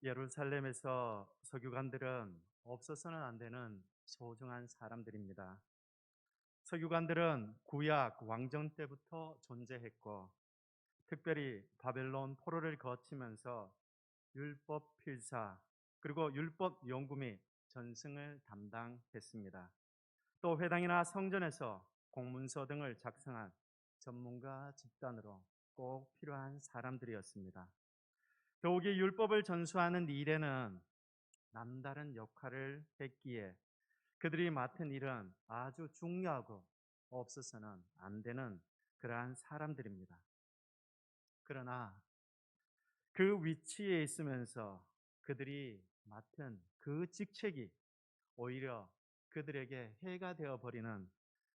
예루살렘에서 서기관들은 없어서는 안 되는 소중한 사람들입니다. 서기관들은 구약 왕정 때부터 존재했고, 특별히 바벨론 포로를 거치면서 율법 필사, 그리고 율법 연구 및 전승을 담당했습니다. 또 회당이나 성전에서 공문서 등을 작성한 전문가 집단으로 꼭 필요한 사람들이었습니다. 더욱이 율법을 전수하는 일에는 남다른 역할을 했기에 그들이 맡은 일은 아주 중요하고 없어서는 안 되는 그러한 사람들입니다. 그러나 그 위치에 있으면서 그들이 맡은 그 직책이 오히려 그들에게 해가 되어 버리는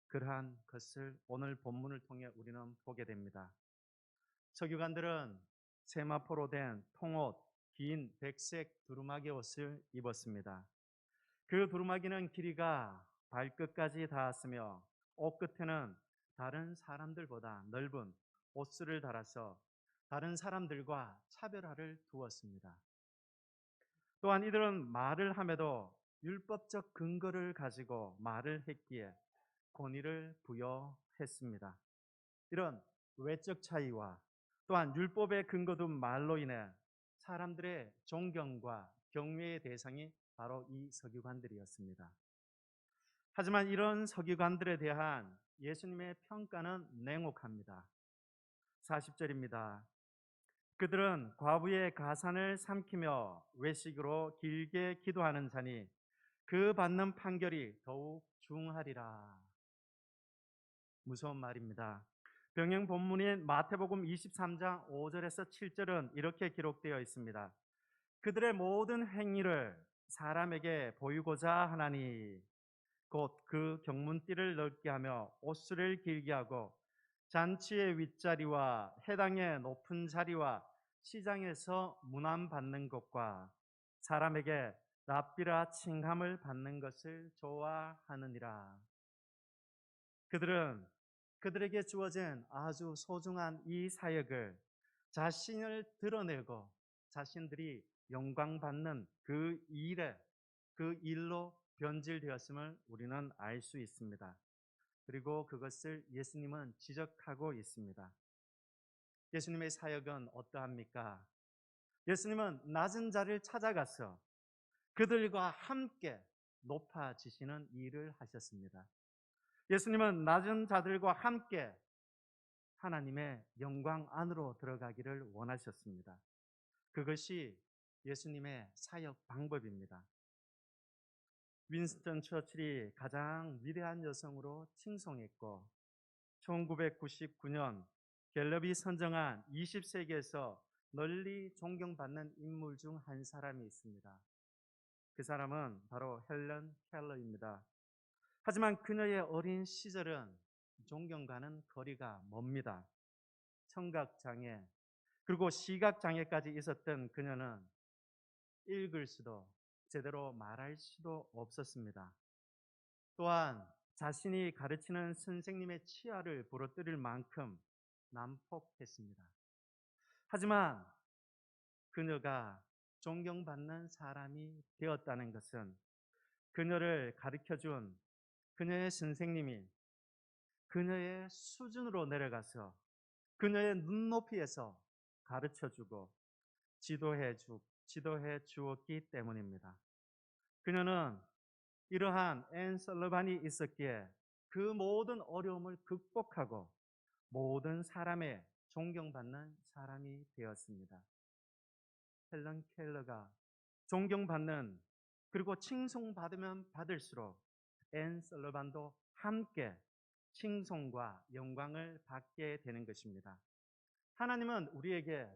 그러한 것을 오늘 본문을 통해 우리는 보게 됩니다. 서기관들은 세마포로 된 통옷, 긴 백색 두루마기 옷을 입었습니다. 그 두루마기는 길이가 발끝까지 닿았으며 옷 끝에는 다른 사람들보다 넓은 옷술을 달아서 다른 사람들과 차별화를 두었습니다. 또한 이들은 말을 함에도 율법적 근거를 가지고 말을 했기에 권위를 부여했습니다. 이런 외적 차이와 또한 율법에 근거둔 말로 인해 사람들의 존경과 경외의 대상이 바로 이 서기관들이었습니다. 하지만 이런 서기관들에 대한 예수님의 평가는 냉혹합니다. 40절입니다. 그들은 과부의 가산을 삼키며 외식으로 길게 기도하는 자니 그 받는 판결이 더욱 중하리라. 무서운 말입니다. 병행 본문인 마태복음 23장 5절에서 7절은 이렇게 기록되어 있습니다. 그들의 모든 행위를 사람에게 보이고자 하나니 곧 그 경문띠를 넓게 하며 옷수를 길게 하고 잔치의 윗자리와 해당의 높은 자리와 시장에서 문안받는 것과 사람에게 랍비라 칭함을 받는 것을 좋아하느니라. 그들은 그들에게 주어진 아주 소중한 이 사역을 자신을 드러내고 자신들이 영광받는 그 일에 그 일로 변질되었음을 우리는 알 수 있습니다. 그리고 그것을 예수님은 지적하고 있습니다. 예수님의 사역은 어떠합니까? 예수님은 낮은 자를 찾아가서 그들과 함께 높아지시는 일을 하셨습니다. 예수님은 낮은 자들과 함께 하나님의 영광 안으로 들어가기를 원하셨습니다. 그것이 예수님의 사역 방법입니다. 윈스턴 처칠이 가장 위대한 여성으로 칭송했고 1999년 갤럽이 선정한 20세기에서 널리 존경받는 인물 중 한 사람이 있습니다. 그 사람은 바로 헬런 켈러입니다. 하지만 그녀의 어린 시절은 존경과는 거리가 멉니다. 청각장애 그리고 시각장애까지 있었던 그녀는 읽을 수도 제대로 말할 수도 없었습니다. 또한 자신이 가르치는 선생님의 치아를 부러뜨릴 만큼 난폭했습니다. 하지만 그녀가 존경받는 사람이 되었다는 것은 그녀를 가르쳐준 그녀의 선생님이 그녀의 수준으로 내려가서 그녀의 눈높이에서 가르쳐주고 지도해 주었기 때문입니다. 그녀는 이러한 앤 설러반이 있었기에 그 모든 어려움을 극복하고 모든 사람의 존경받는 사람이 되었습니다. 헬런 켈러가 존경받는 그리고 칭송받으면 받을수록 앤 설러반도 함께 칭송과 영광을 받게 되는 것입니다. 하나님은 우리에게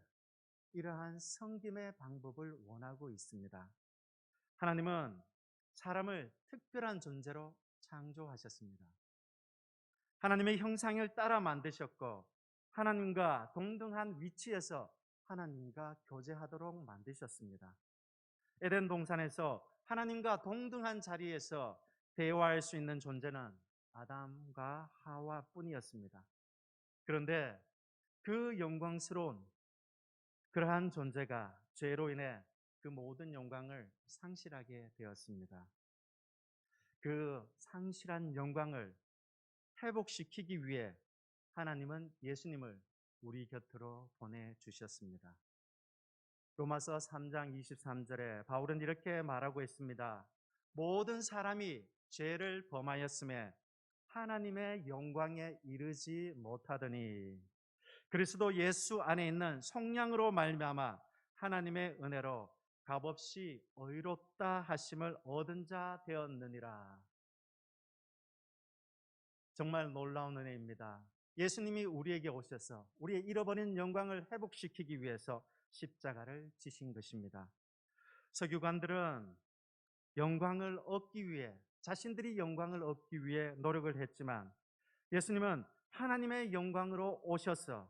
이러한 섬김의 방법을 원하고 있습니다. 하나님은 사람을 특별한 존재로 창조하셨습니다. 하나님의 형상을 따라 만드셨고 하나님과 동등한 위치에서 하나님과 교제하도록 만드셨습니다. 에덴 동산에서 하나님과 동등한 자리에서 대화할 수 있는 존재는 아담과 하와뿐이었습니다. 그런데 그 영광스러운 그러한 존재가 죄로 인해 그 모든 영광을 상실하게 되었습니다. 그 상실한 영광을 회복시키기 위해 하나님은 예수님을 우리 곁으로 보내주셨습니다. 로마서 3장 23절에 바울은 이렇게 말하고 있습니다. 모든 사람이 죄를 범하였음에 하나님의 영광에 이르지 못하더니 그리스도 예수 안에 있는 성령으로 말미암아 하나님의 은혜로 값없이 의롭다 하심을 얻은 자 되었느니라. 정말 놀라운 은혜입니다. 예수님이 우리에게 오셔서 우리의 잃어버린 영광을 회복시키기 위해서 십자가를 지신 것입니다. 서기관들은 영광을 얻기 위해 자신들이 영광을 얻기 위해 노력을 했지만 예수님은 하나님의 영광으로 오셔서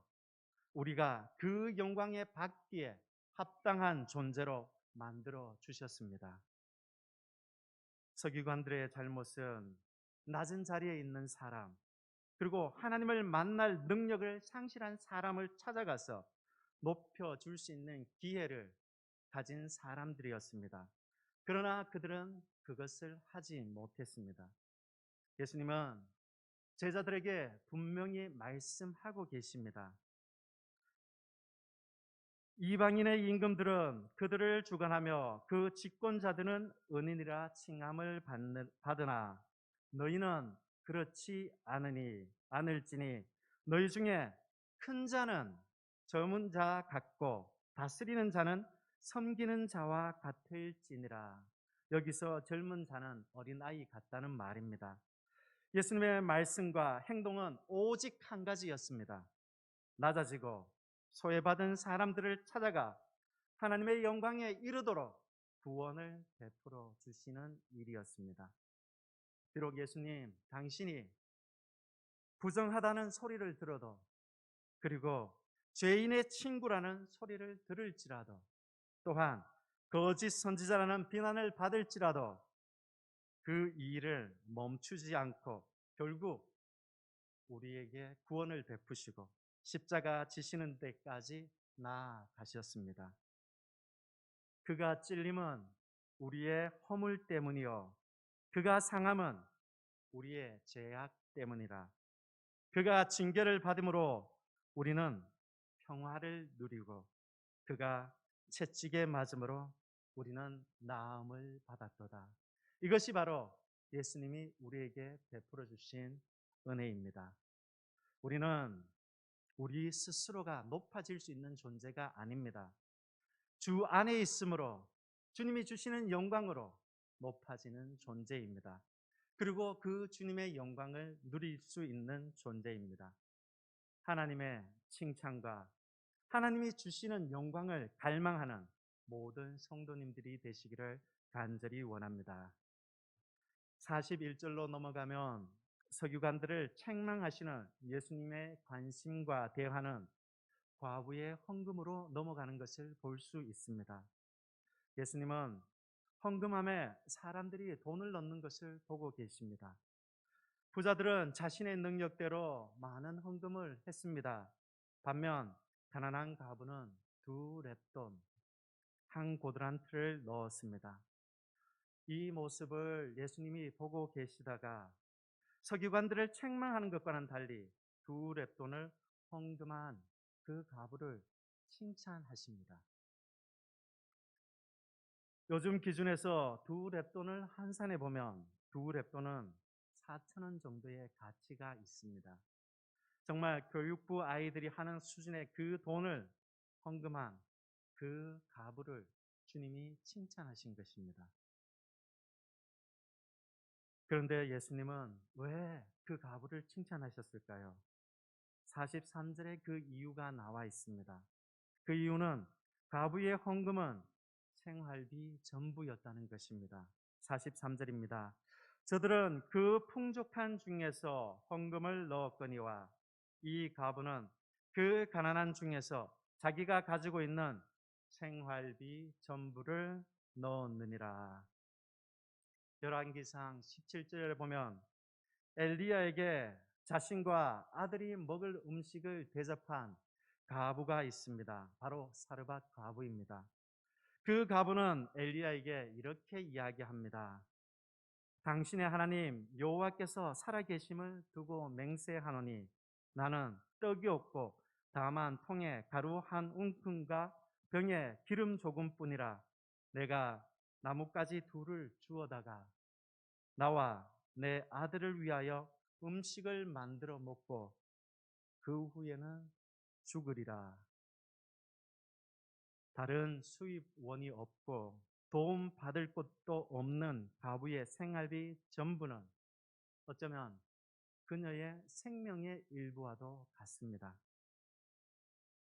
우리가 그 영광에 받기에 합당한 존재로 만들어 주셨습니다. 서기관들의 잘못은 낮은 자리에 있는 사람, 그리고 하나님을 만날 능력을 상실한 사람을 찾아가서 높여줄 수 있는 기회를 가진 사람들이었습니다. 그러나 그들은 그것을 하지 못했습니다. 예수님은 제자들에게 분명히 말씀하고 계십니다. 이방인의 임금들은 그들을 주관하며 그 집권자들은 은인이라 칭함을 받으나 너희는 그렇지 않을지니 너희 중에 큰 자는 젊은 자 같고 다스리는 자는 섬기는 자와 같을지니라. 여기서 젊은 자는 어린아이 같다는 말입니다. 예수님의 말씀과 행동은 오직 한 가지였습니다. 낮아지고 소외받은 사람들을 찾아가 하나님의 영광에 이르도록 구원을 베풀어 주시는 일이었습니다. 비록 예수님, 당신이 부정하다는 소리를 들어도, 그리고 죄인의 친구라는 소리를 들을지라도, 또한 거짓 선지자라는 비난을 받을지라도 그 일을 멈추지 않고 결국 우리에게 구원을 베푸시고 십자가 지시는 데까지 나아가셨습니다. 그가 찔림은 우리의 허물 때문이요 그가 상함은 우리의 죄악 때문이라. 그가 징계를 받음으로 우리는 평화를 누리고 그가 채찍에 맞음으로 우리는 나음을 받았도다. 이것이 바로 예수님이 우리에게 베풀어 주신 은혜입니다. 우리는 우리 스스로가 높아질 수 있는 존재가 아닙니다. 주 안에 있으므로 주님이 주시는 영광으로 높아지는 존재입니다. 그리고 그 주님의 영광을 누릴 수 있는 존재입니다. 하나님의 칭찬과 하나님이 주시는 영광을 갈망하는 모든 성도님들이 되시기를 간절히 원합니다. 41절로 넘어가면 서기관들을 책망하시는 예수님의 관심과 대화는 과부의 헌금으로 넘어가는 것을 볼 수 있습니다. 예수님은 헌금함에 사람들이 돈을 넣는 것을 보고 계십니다. 부자들은 자신의 능력대로 많은 헌금을 했습니다. 반면 가난한 과부는 2렙돈, 한 고드란트를 넣었습니다. 이 모습을 예수님이 보고 계시다가 서기관들을 책망하는 것과는 달리 2렙돈을 헌금한 그 과부를 칭찬하십니다. 요즘 기준에서 2렙돈을 환산해 보면 2렙돈은 4,000원 정도의 가치가 있습니다. 정말 교육부 아이들이 하는 수준의 그 돈을 헌금한 그 과부를 주님이 칭찬하신 것입니다. 그런데 예수님은 왜 그 과부를 칭찬하셨을까요? 43절에 그 이유가 나와 있습니다. 그 이유는 과부의 헌금은 생활비 전부였다는 것입니다. 43절입니다. 저들은 그 풍족한 중에서 헌금을 넣었거니와 이 과부는 그 가난한 중에서 자기가 가지고 있는 생활비 전부를 넣었느니라. 열왕기상 17절에 보면 엘리야에게 자신과 아들이 먹을 음식을 대접한 과부가 있습니다. 바로 사르밧 과부입니다. 그 과부는 엘리야에게 이렇게 이야기합니다. 당신의 하나님 여호와께서 살아계심을 두고 맹세하노니 나는 떡이 없고 다만 통에 가루 한 움큼과 병에 기름 조금뿐이라. 내가 나뭇가지 둘을 주워다가 나와 내 아들을 위하여 음식을 만들어 먹고 그 후에는 죽으리라. 다른 수입원이 없고 도움 받을 곳도 없는 과부의 생활비 전부는 어쩌면 그녀의 생명의 일부와도 같습니다.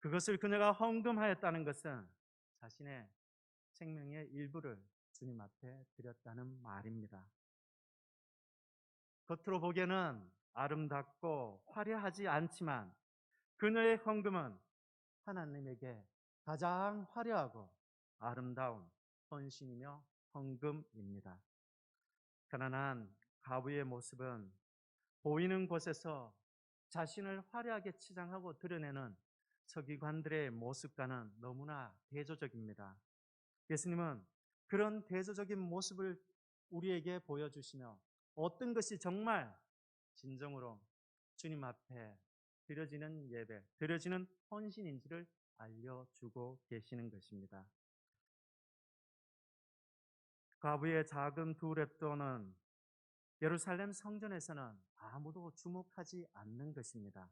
그것을 그녀가 헌금하였다는 것은 자신의 생명의 일부를 주님 앞에 드렸다는 말입니다. 겉으로 보기에는 아름답고 화려하지 않지만 그녀의 헌금은 하나님에게 가장 화려하고 아름다운 헌신이며 헌금입니다. 가난한 과부의 모습은 보이는 곳에서 자신을 화려하게 치장하고 드러내는 서기관들의 모습과는 너무나 대조적입니다. 예수님은 그런 대조적인 모습을 우리에게 보여주시며 어떤 것이 정말 진정으로 주님 앞에 드려지는 예배, 드려지는 헌신인지를 알려주고 계시는 것입니다. 과부의 작은 두 렙돈은 예루살렘 성전에서는 아무도 주목하지 않는 것입니다.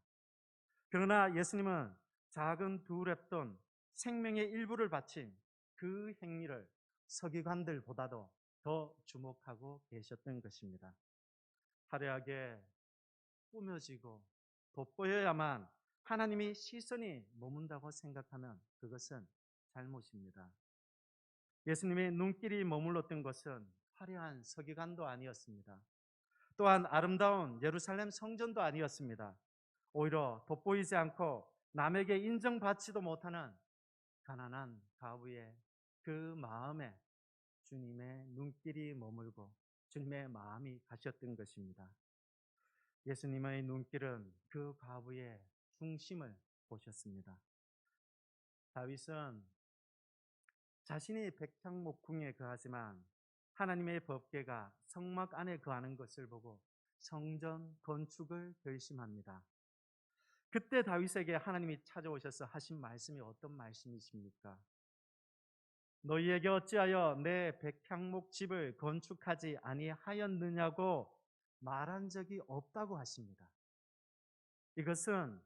그러나 예수님은 작은 두 렙돈, 생명의 일부를 바친 그 행위를 서기관들보다도 더 주목하고 계셨던 것입니다. 화려하게 꾸며지고 돋보여야만 하나님이 시선이 머문다고 생각하면 그것은 잘못입니다. 예수님의 눈길이 머물렀던 것은 화려한 서기관도 아니었습니다. 또한 아름다운 예루살렘 성전도 아니었습니다. 오히려 돋보이지 않고 남에게 인정받지도 못하는 가난한 과부의 그 마음에 주님의 눈길이 머물고 주님의 마음이 가셨던 것입니다. 예수님의 눈길은 그 과부의 중심을 보셨습니다. 다윗은 자신이 백향목궁에 거하지만 하나님의 법궤가 성막 안에 거하는 것을 보고 성전 건축을 결심합니다. 그때 다윗에게 하나님이 찾아오셔서 하신 말씀이 어떤 말씀이십니까? 너희에게 어찌하여 내 백향목 집을 건축하지 아니하였느냐고 말한 적이 없다고 하십니다. 이것은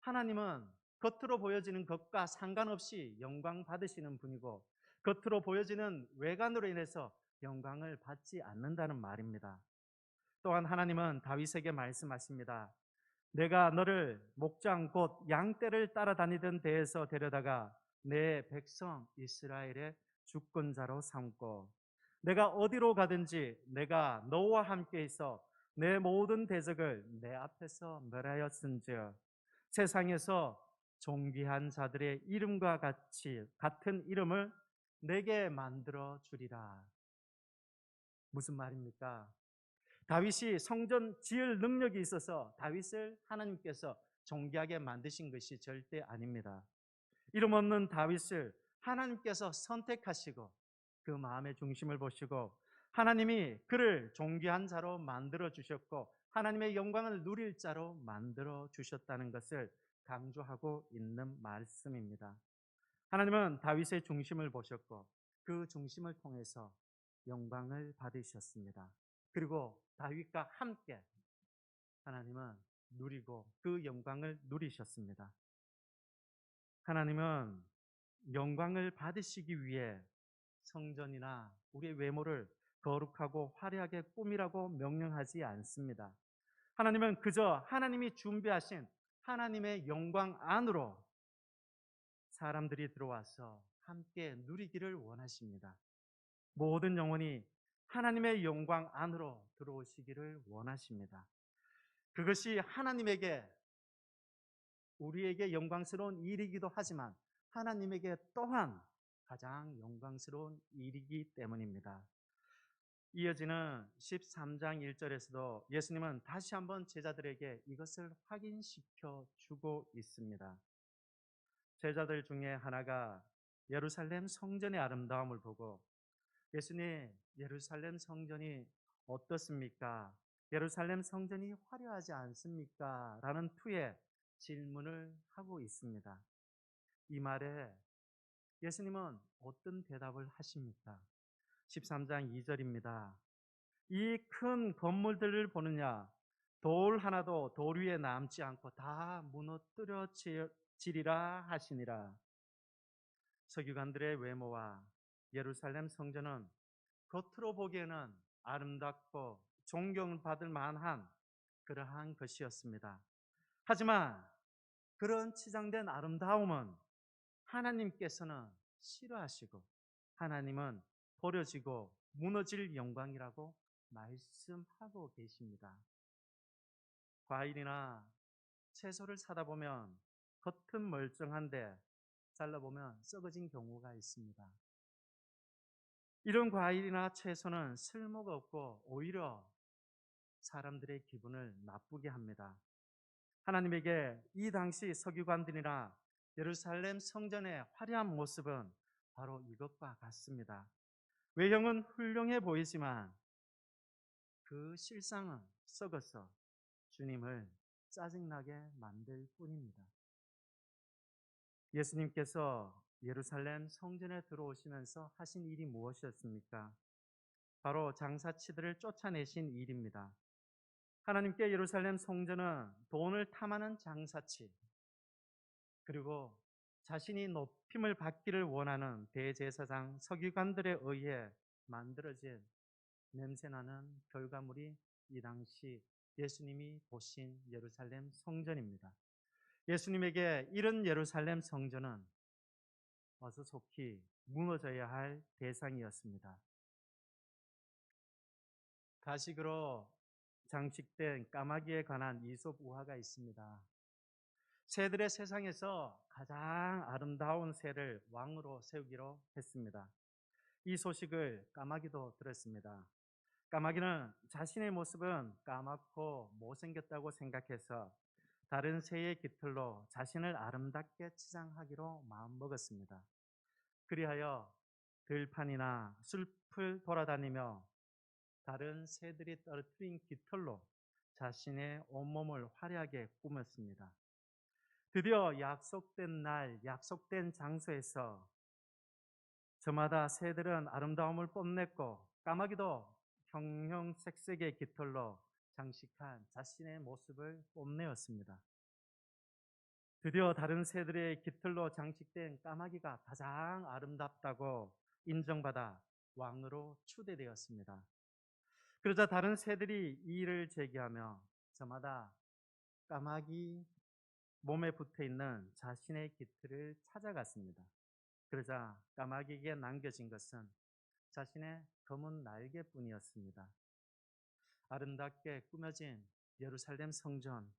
하나님은 겉으로 보여지는 것과 상관없이 영광 받으시는 분이고 겉으로 보여지는 외관으로 인해서 영광을 받지 않는다는 말입니다. 또한 하나님은 다윗에게 말씀하십니다. 내가 너를 목장 곧 양떼를 따라다니던 데에서 데려다가 내 백성 이스라엘의 주권자로 삼고 내가 어디로 가든지 내가 너와 함께 있어 내 모든 대적을 내 앞에서 멸하였은즉 세상에서 존귀한 자들의 이름과 같은 이름을 내게 만들어 주리라. 무슨 말입니까? 다윗이 성전 지을 능력이 있어서 다윗을 하나님께서 존귀하게 만드신 것이 절대 아닙니다. 이름 없는 다윗을 하나님께서 선택하시고 그 마음의 중심을 보시고 하나님이 그를 존귀한 자로 만들어 주셨고 하나님의 영광을 누릴 자로 만들어 주셨다는 것을 강조하고 있는 말씀입니다. 하나님은 다윗의 중심을 보셨고 그 중심을 통해서 영광을 받으셨습니다. 그리고 다윗과 함께 하나님은 누리고 그 영광을 누리셨습니다. 하나님은 영광을 받으시기 위해 성전이나 우리의 외모를 거룩하고 화려하게 꾸미라고 명령하지 않습니다. 하나님은 그저 하나님이 준비하신 하나님의 영광 안으로 사람들이 들어와서 함께 누리기를 원하십니다. 모든 영혼이 하나님의 영광 안으로 들어오시기를 원하십니다. 그것이 하나님에게 우리에게 영광스러운 일이기도 하지만 하나님에게 또한 가장 영광스러운 일이기 때문입니다. 이어지는 13장 1절에서도 예수님은 다시 한번 제자들에게 이것을 확인시켜 주고 있습니다. 제자들 중에 하나가 예루살렘 성전의 아름다움을 보고 예수님, 예루살렘 성전이 어떻습니까? 예루살렘 성전이 화려하지 않습니까? 라는 투의 질문을 하고 있습니다. 이 말에 예수님은 어떤 대답을 하십니까? 13장 2절입니다. 이 큰 건물들을 보느냐? 돌 하나도 돌 위에 남지 않고 다 무너뜨려지리라 하시니라. 서기관들의 외모와 예루살렘 성전은 겉으로 보기에는 아름답고 존경받을 만한 그러한 것이었습니다. 하지만 그런 치장된 아름다움은 하나님께서는 싫어하시고 하나님은 버려지고 무너질 영광이라고 말씀하고 계십니다. 과일이나 채소를 사다 보면 겉은 멀쩡한데 잘라보면 썩어진 경우가 있습니다. 이런 과일이나 채소는 쓸모가 없고 오히려 사람들의 기분을 나쁘게 합니다. 하나님에게 이 당시 서기관들이나 예루살렘 성전의 화려한 모습은 바로 이것과 같습니다. 외형은 훌륭해 보이지만 그 실상은 썩어서 주님을 짜증나게 만들 뿐입니다. 예수님께서 예루살렘 성전에 들어오시면서 하신 일이 무엇이었습니까? 바로 장사치들을 쫓아내신 일입니다. 하나님께 예루살렘 성전은 돈을 탐하는 장사치, 그리고 자신이 높임을 받기를 원하는 대제사장 서기관들에 의해 만들어진 냄새나는 결과물이 이 당시 예수님이 보신 예루살렘 성전입니다. 예수님에게 이런 예루살렘 성전은 어서 속히 무너져야 할 대상이었습니다. 가식으로 장식된 까마귀에 관한 이솝 우화가 있습니다. 새들의 세상에서 가장 아름다운 새를 왕으로 세우기로 했습니다. 이 소식을 까마귀도 들었습니다. 까마귀는 자신의 모습은 까맣고 못생겼다고 생각해서 다른 새의 깃털로 자신을 아름답게 치장하기로 마음먹었습니다. 그리하여 들판이나 숲을 돌아다니며 다른 새들이 떨어뜨린 깃털로 자신의 온몸을 화려하게 꾸몄습니다. 드디어 약속된 날, 약속된 장소에서 저마다 새들은 아름다움을 뽐냈고 까마귀도 형형색색의 깃털로 장식한 자신의 모습을 뽐내었습니다. 드디어 다른 새들의 깃털로 장식된 까마귀가 가장 아름답다고 인정받아 왕으로 추대되었습니다. 그러자 다른 새들이 이의를 제기하며 저마다 까마귀 몸에 붙어 있는 자신의 깃털을 찾아갔습니다. 그러자 까마귀에게 남겨진 것은 자신의 검은 날개뿐이었습니다. 아름답게 꾸며진 예루살렘 성전,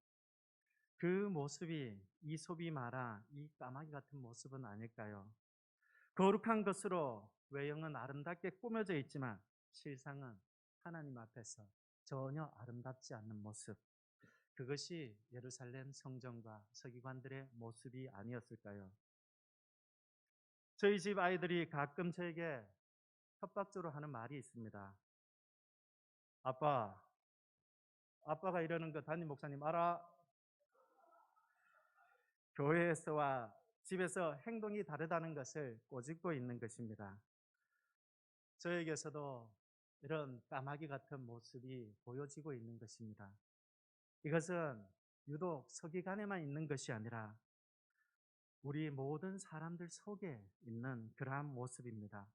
그 모습이 이솝이 말한 이 까마귀 같은 모습은 아닐까요? 거룩한 것으로 외형은 아름답게 꾸며져 있지만 실상은 하나님 앞에서 전혀 아름답지 않는 모습, 그것이 예루살렘 성전과 서기관들의 모습이 아니었을까요? 저희 집 아이들이 가끔 저에게 협박조로 하는 말이 있습니다. 아빠가 이러는 거 담임 목사님 알아? 교회에서와 집에서 행동이 다르다는 것을 꼬집고 있는 것입니다. 저에게서도 이런 까마귀 같은 모습이 보여지고 있는 것입니다. 이것은 유독 서기관에만 있는 것이 아니라 우리 모든 사람들 속에 있는 그러한 모습입니다.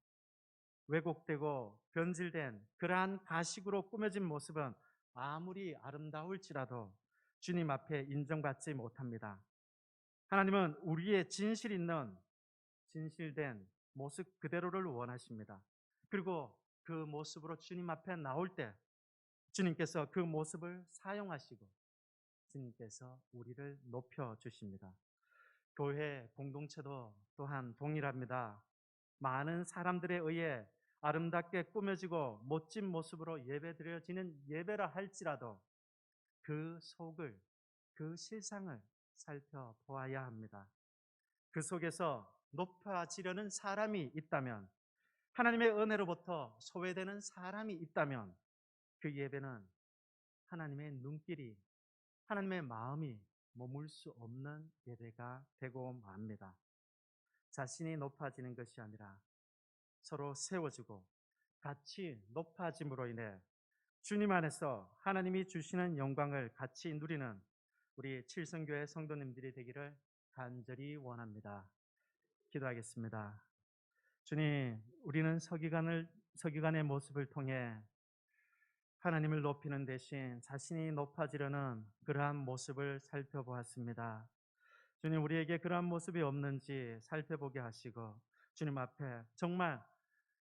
왜곡되고 변질된 그러한 가식으로 꾸며진 모습은 아무리 아름다울지라도 주님 앞에 인정받지 못합니다. 하나님은 우리의 진실 있는 진실된 모습 그대로를 원하십니다. 그리고 그 모습으로 주님 앞에 나올 때 주님께서 그 모습을 사용하시고 주님께서 우리를 높여 주십니다. 교회 공동체도 또한 동일합니다. 많은 사람들에 의해 아름답게 꾸며지고 멋진 모습으로 예배드려지는 예배라 할지라도 그 속을, 그 실상을 살펴보아야 합니다. 그 속에서 높아지려는 사람이 있다면, 하나님의 은혜로부터 소외되는 사람이 있다면 그 예배는 하나님의 눈길이, 하나님의 마음이 머물 수 없는 예배가 되고 맙니다. 자신이 높아지는 것이 아니라 서로 세워지고 같이 높아짐으로 인해 주님 안에서 하나님이 주시는 영광을 같이 누리는 우리 칠성교회 성도님들이 되기를 간절히 원합니다. 기도하겠습니다. 주님, 우리는 서기관의 모습을 통해 하나님을 높이는 대신 자신이 높아지려는 그러한 모습을 살펴보았습니다. 주님, 우리에게 그러한 모습이 없는지 살펴보게 하시고 주님 앞에 정말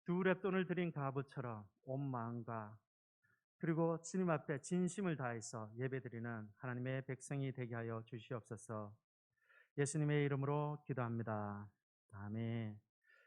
두 랩돈을 드린 과부처럼 온 마음과 그리고 주님 앞에 진심을 다해서 예배드리는 하나님의 백성이 되게 하여 주시옵소서. 예수님의 이름으로 기도합니다. 아멘.